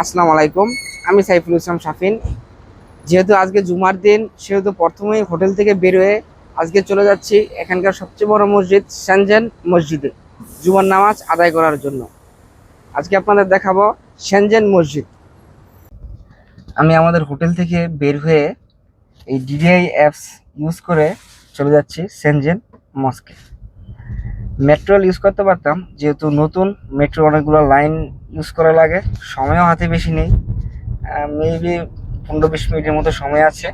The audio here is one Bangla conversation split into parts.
আসসালামু আলাইকুম। আমি সাইফুল ইসলাম শাফিন। যেহেতু আজকে জুমার দিন, সেহেতু প্রথমেই হোটেল থেকে বেরোয় আজকে চলে যাচ্ছি এখানকার সবচেয়ে বড় মসজিদ সেনজেন মসজিদে জুমার নামাজ আদায় করার জন্য। আজকে আপনাদের দেখাবো সেনজেন মসজিদ। আমি আমাদের হোটেল থেকে বের হয়ে এই ডিডিআই অ্যাপস ইউজ করে চলে যাচ্ছি সেনজেন মস্কে। মেট্রো ইউজ করতে পারতাম, যেহেতু নতুন মেট্রো অনেকগুলো লাইন ইউজ করা লাগে, সময়ও হাতে বেশি নেই। মেবি 15-20 মিনিটের মতো সময় আছে,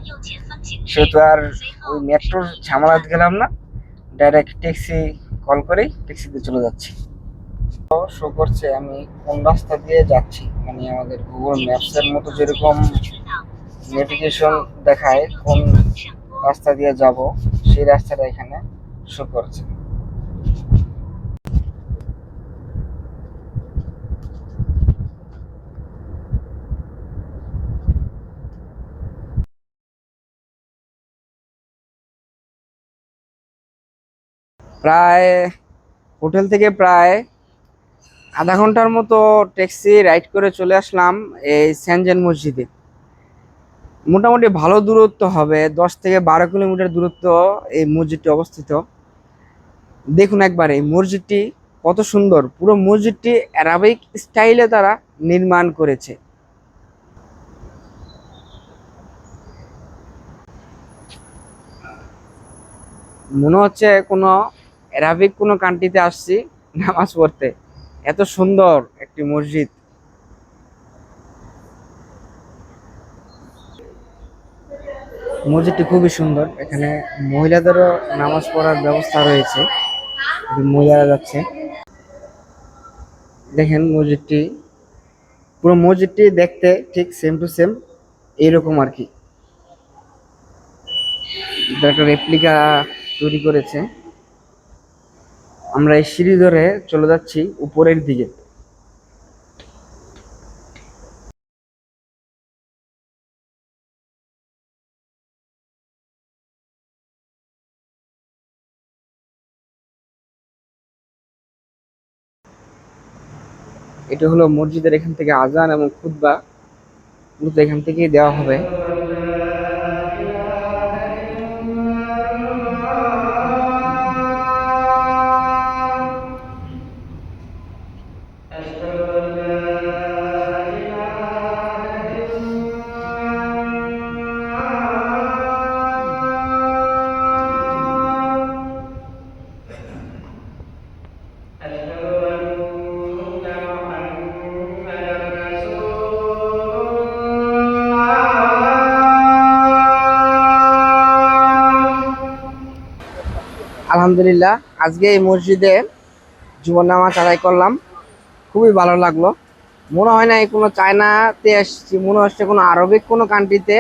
সেহেতু আর ওই মেট্রোর ঝামেলাতে গেলাম না, ডাইরেক্ট ট্যাক্সি কল করেই ট্যাক্সিতে চলে যাচ্ছি। শো করছে আমি কোন রাস্তা দিয়ে যাচ্ছি, মানে আমাদের গুগল ম্যাপসের মতো যেরকম নেভিগেশন দেখায় কোন রাস্তা দিয়ে যাব, সেই রাস্তাটা এখানে শো করছে। প্রায় হোটেল থেকে প্রায় আধা ঘন্টার মতো ট্যাক্সি রাইড করে চলে আসলাম এই সেনজেন মসজিদে। মোটামুটি ভালো দূরত্ব হবে, 10 থেকে 12 কিলোমিটার দূরত্ব এই মসজিদটি অবস্থিত। দেখুন একবার এই মসজিদটি কত সুন্দর। পুরো মসজিদটি অ্যারাবিক স্টাইলে তারা নির্মাণ করেছে। মনে হচ্ছে কোনো অ্যারাবিক কোনো কান্ট্রিতে আসছি নামাজ পড়তে। এত সুন্দর একটি মসজিদ। মসজিদটি খুবই সুন্দর। এখানে মহিলাদেরও নামাজ পড়ার ব্যবস্থা রয়েছে, মহিলারা যাচ্ছে। দেখেন মসজিদটি, পুরো মসজিদটি দেখতে ঠিক সেম টু সেম এইরকম আর কি। একটা রেপ্লিকা তৈরি করেছে। আমরা এই সিঁড়ি ধরে চলে যাচ্ছি উপরের দিকে। এটা হলো মসজিদের এখান থেকে আজান এবং খুতবা মূলত এখান থেকেই দেওয়া হবে। আলহামদুলিল্লাহ, আজকে এই মসজিদে জুমার নামাজ আদায় করলাম। খুবই ভালো লাগলো। মনে হয় না এই কোনো চায়নাতে এসেছি, মনে হচ্ছে কোনো আরবিক কোনো কান্ট্রিতে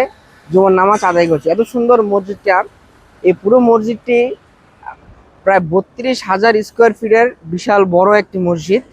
জুমার নামাজ আদায় করছি। এত সুন্দর মসজিদটা। এই পুরো মসজিদটি প্রায় 32,000 স্কোয়ার ফিটের বিশাল বড় একটি মসজিদ।